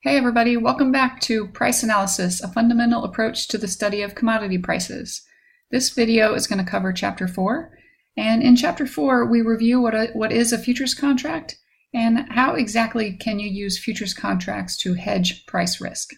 Hey everybody, welcome back to Price Analysis, a fundamental approach to the study of commodity prices. This video is going to cover Chapter 4, and in Chapter 4 we review what is a futures contract and how exactly can you use futures contracts to hedge price risk.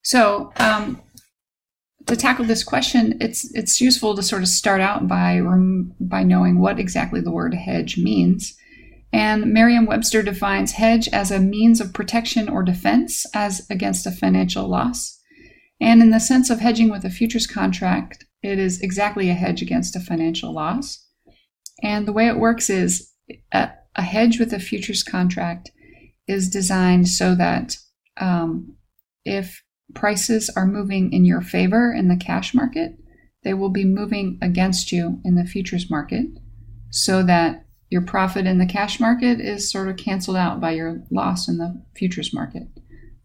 So to tackle this question, it's useful to sort of start out by knowing what exactly the word hedge means. And Merriam-Webster defines hedge as a means of protection or defense as against a financial loss. And in the sense of hedging with a futures contract, it is exactly a hedge against a financial loss. And the way it works is a hedge with a futures contract is designed so that if prices are moving in your favor in the cash market, they will be moving against you in the futures market, so that your profit in the cash market is sort of canceled out by your loss in the futures market.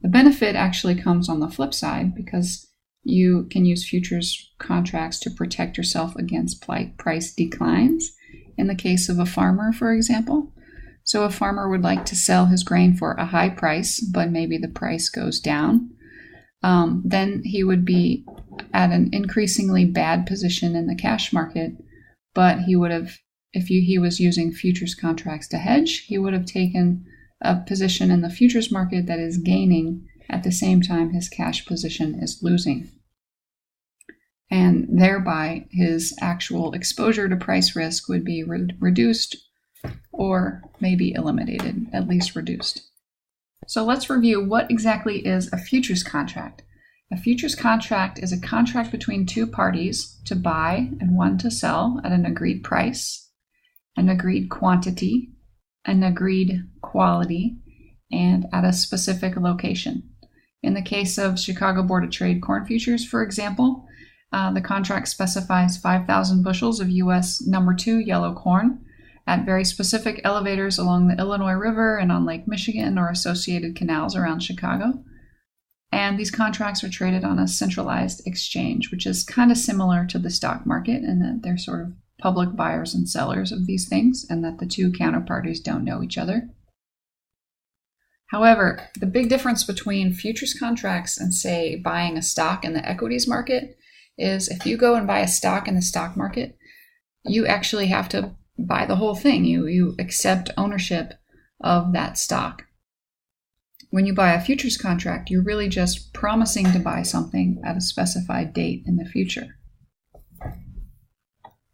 The benefit actually comes on the flip side, because you can use futures contracts to protect yourself against price declines. In the case of a farmer, for example. So a farmer would like to sell his grain for a high price, but maybe the price goes down. Then he would be at an increasingly bad position in the cash market, but he would have, if he was using futures contracts to hedge, he would have taken a position in the futures market that is gaining at the same time his cash position is losing. And thereby his actual exposure to price risk would be reduced, or maybe eliminated, at least reduced. So let's review what exactly is a futures contract. A futures contract is a contract between two parties to buy and one to sell at an agreed price, an agreed quantity, an agreed quality, and at a specific location. In the case of Chicago Board of Trade corn futures, for example, the contract specifies 5,000 bushels of U.S. number 2 yellow corn at very specific elevators along the Illinois River and on Lake Michigan or associated canals around Chicago. And these contracts are traded on a centralized exchange, which is kind of similar to the stock market in that they're sort of public buyers and sellers of these things, and that the two counterparties don't know each other. However, the big difference between futures contracts and, say, buying a stock in the equities market is if you go and buy a stock in the stock market, you actually have to buy the whole thing. You accept ownership of that stock. When you buy a futures contract, you're really just promising to buy something at a specified date in the future.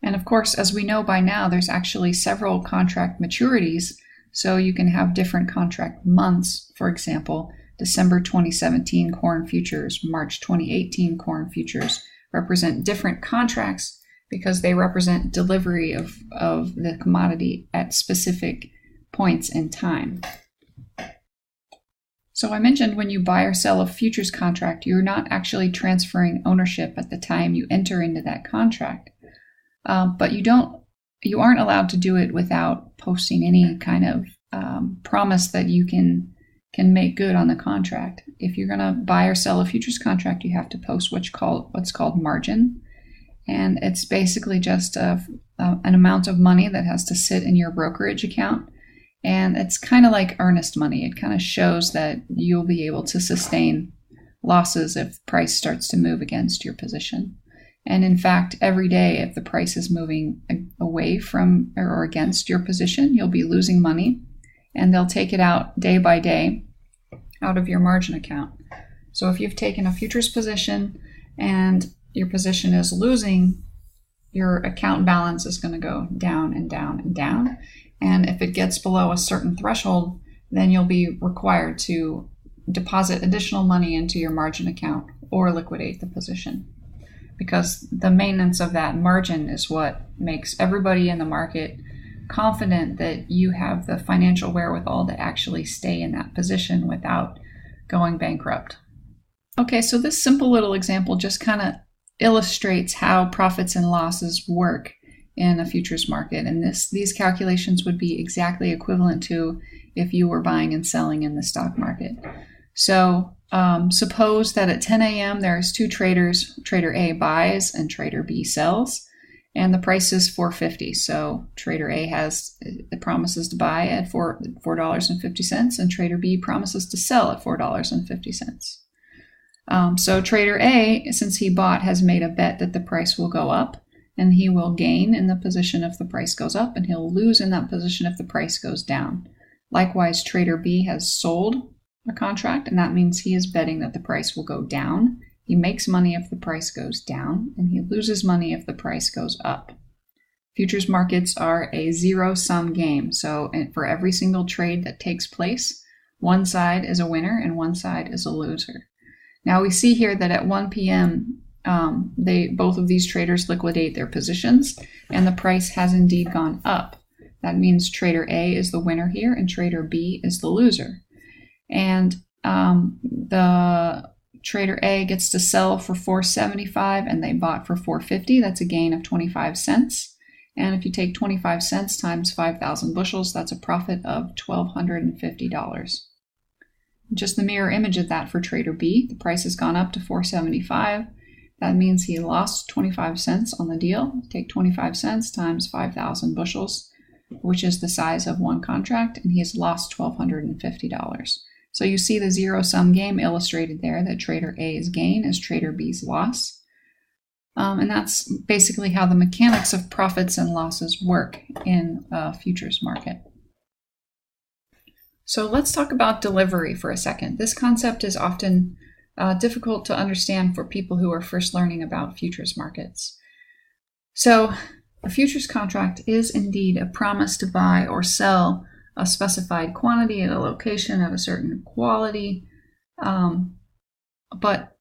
And of course, as we know by now, there's actually several contract maturities, so you can have different contract months. For example, December 2017 corn futures, March 2018 corn futures represent different contracts because they represent delivery of the commodity at specific points in time. So I mentioned when you buy or sell a futures contract, you're not actually transferring ownership at the time you enter into that contract. But you aren't allowed to do it without posting any kind of promise that you can make good on the contract. If you're going to buy or sell a futures contract, you have to post what's called margin. And it's basically just an amount of money that has to sit in your brokerage account. And it's kind of like earnest money. It kind of shows that you'll be able to sustain losses if price starts to move against your position. And in fact, every day, if the price is moving away from or against your position, you'll be losing money, and they'll take it out day by day out of your margin account. So if you've taken a futures position and your position is losing, your account balance is going to go down and down and down. And if it gets below a certain threshold, then you'll be required to deposit additional money into your margin account or liquidate the position. Because the maintenance of that margin is what makes everybody in the market confident that you have the financial wherewithal to actually stay in that position without going bankrupt. Okay, so this simple little example just kind of illustrates how profits and losses work in a futures market. And these calculations would be exactly equivalent to if you were buying and selling in the stock market. So suppose that at 10 a.m. there's two traders, trader A buys and trader B sells, and the price is $4.50. So Trader A promises to buy at $4.50, and Trader B promises to sell at $4.50. So Trader A, since he bought, has made a bet that the price will go up, and he will gain in the position if the price goes up, and he'll lose in that position if the price goes down. Likewise, Trader B has sold a contract, and that means he is betting that the price will go down. He makes money if the price goes down, and he loses money if the price goes up. Futures markets are a zero-sum game, so for every single trade that takes place, one side is a winner and one side is a loser. Now we see here that at 1 p.m., both of these traders liquidate their positions, and the price has indeed gone up. That means Trader A is the winner here, and Trader B is the loser. And the Trader A gets to sell for $4.75, and they bought for $4.50. That's a gain of 25 cents. And if you take 25 cents times 5,000 bushels, that's a profit of $1,250. Just the mirror image of that for Trader B. The price has gone up to $4.75. That means he lost 25 cents on the deal. Take 25 cents times 5,000 bushels, which is the size of one contract, and he has lost $1,250. So you see the zero-sum game illustrated there, that Trader A's gain is Trader B's loss. And that's basically how the mechanics of profits and losses work in a futures market. So let's talk about delivery for a second. This concept is often difficult to understand for people who are first learning about futures markets. So a futures contract is indeed a promise to buy or sell a specified quantity at a location of a certain quality, but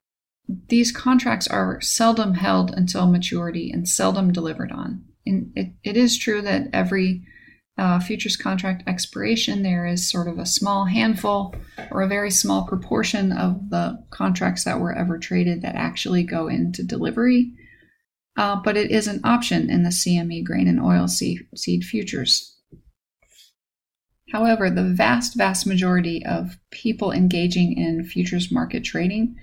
these contracts are seldom held until maturity and seldom delivered on. And it is true that every futures contract expiration, there is sort of a small handful or a very small proportion of the contracts that were ever traded that actually go into delivery, but it is an option in the CME grain and oilseed futures. However, the vast majority of people engaging in futures market trading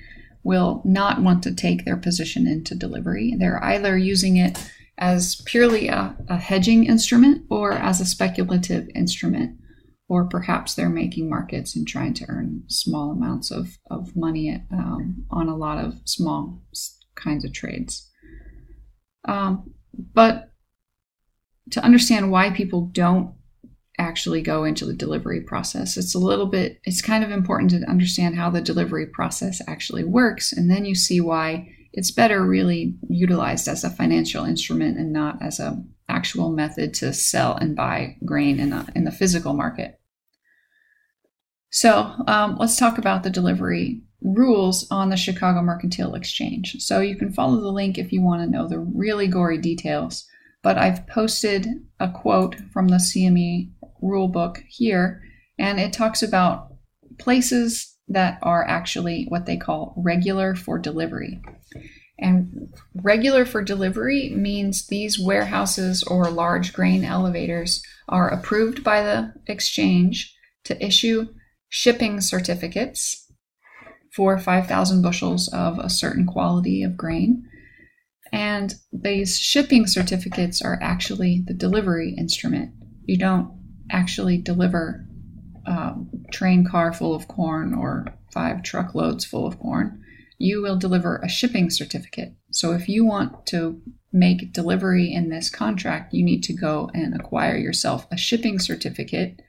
will not want to take their position into delivery. They're either using it as purely a hedging instrument or as a speculative instrument, or perhaps they're making markets and trying to earn small amounts of money on a lot of small kinds of trades. But to understand why people don't actually go into the delivery process, it's kind of important to understand how the delivery process actually works, and then you see why it's better really utilized as a financial instrument and not as an actual method to sell and buy grain in the physical market. So let's talk about the delivery rules on the Chicago Mercantile Exchange. So you can follow the link if you want to know the really gory details, but I've posted a quote from the CME rule book here, and it talks about places that are actually what they call regular for delivery. And regular for delivery means these warehouses or large grain elevators are approved by the exchange to issue shipping certificates for 5,000 bushels of a certain quality of grain. And these shipping certificates are actually the delivery instrument. You don't actually deliver a train car full of corn or 5 truckloads full of corn. You will deliver a shipping certificate. So if you want to make delivery in this contract, you need to go and acquire yourself a shipping certificate,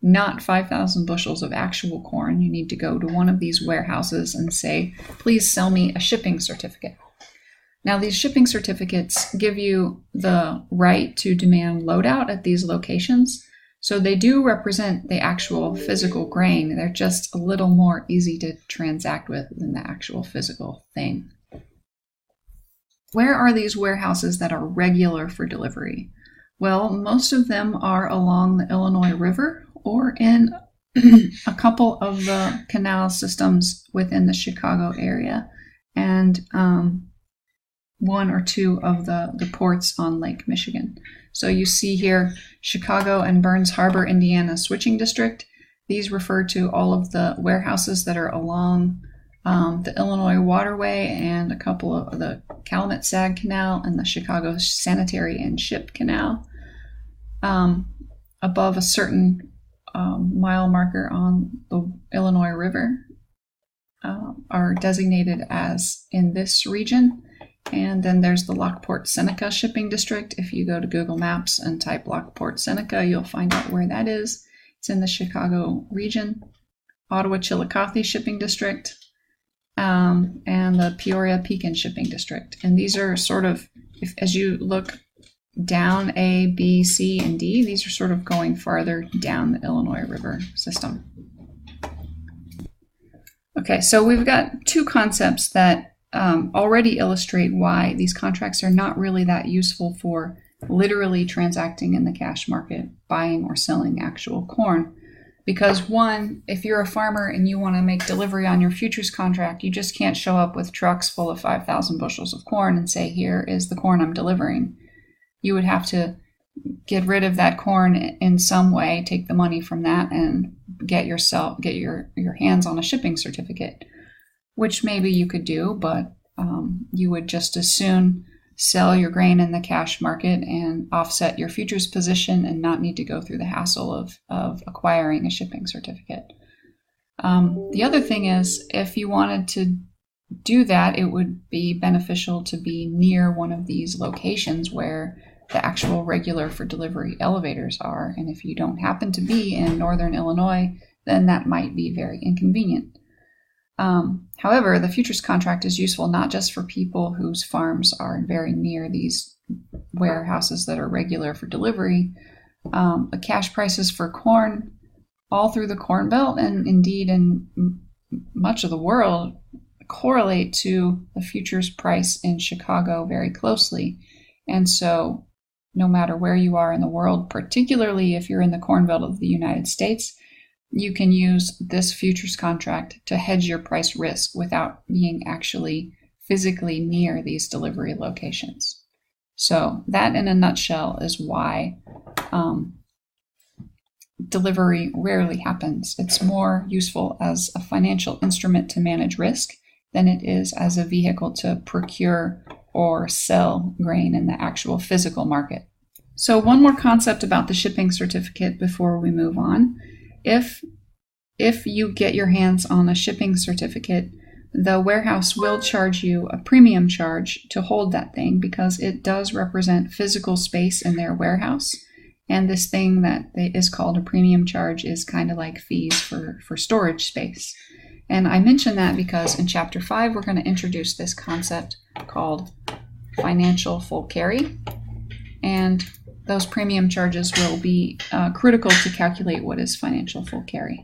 not 5,000 bushels of actual corn. You need to go to one of these warehouses and say, please sell me a shipping certificate. Now, these shipping certificates give you the right to demand loadout at these locations. So they do represent the actual physical grain. They're just a little more easy to transact with than the actual physical thing. Where are these warehouses that are regular for delivery? Well, most of them are along the Illinois River or in a couple of the canal systems within the Chicago area, and one or two of the ports on Lake Michigan. So you see here Chicago and Burns Harbor, Indiana switching district. These refer to all of the warehouses that are along the Illinois Waterway and a couple of the Calumet-Sag Canal and the Chicago Sanitary and Ship Canal above a certain mile marker on the Illinois River are designated as in this region. And then there's the Lockport-Seneca Shipping District. If you go to Google Maps and type Lockport-Seneca, you'll find out where that is. It's in the Chicago region. Ottawa-Chillicothe Shipping District, and the Peoria-Pekin Shipping District. And these are sort of, as you look down A, B, C, and D, these are sort of going farther down the Illinois River system. Okay, so we've got two concepts that already illustrate why these contracts are not really that useful for literally transacting in the cash market, buying or selling actual corn. Because one, if you're a farmer and you want to make delivery on your futures contract, you just can't show up with trucks full of 5,000 bushels of corn and say, here is the corn I'm delivering. You would have to get rid of that corn in some way, take the money from that, and get your hands on a shipping certificate, which maybe you could do, but you would just as soon sell your grain in the cash market and offset your futures position and not need to go through the hassle of acquiring a shipping certificate. The other thing is, if you wanted to do that, it would be beneficial to be near one of these locations where the actual regular for delivery elevators are. And if you don't happen to be in northern Illinois, then that might be very inconvenient. However, the futures contract is useful not just for people whose farms are very near these warehouses that are regular for delivery. The cash prices for corn all through the Corn Belt and indeed in much of the world correlate to the futures price in Chicago very closely. And so no matter where you are in the world, particularly if you're in the Corn Belt of the United States, you can use this futures contract to hedge your price risk without being actually physically near these delivery locations. So that in a nutshell is why delivery rarely happens. It's more useful as a financial instrument to manage risk than it is as a vehicle to procure or sell grain in the actual physical market. So one more concept about the shipping certificate before we move on. If you get your hands on a shipping certificate, the warehouse will charge you a premium charge to hold that thing because it does represent physical space in their warehouse. And this thing that is called a premium charge is kind of like fees for storage space. And I mention that because in Chapter 5, we're going to introduce this concept called financial full carry. And those premium charges will be critical to calculate what is financial full carry.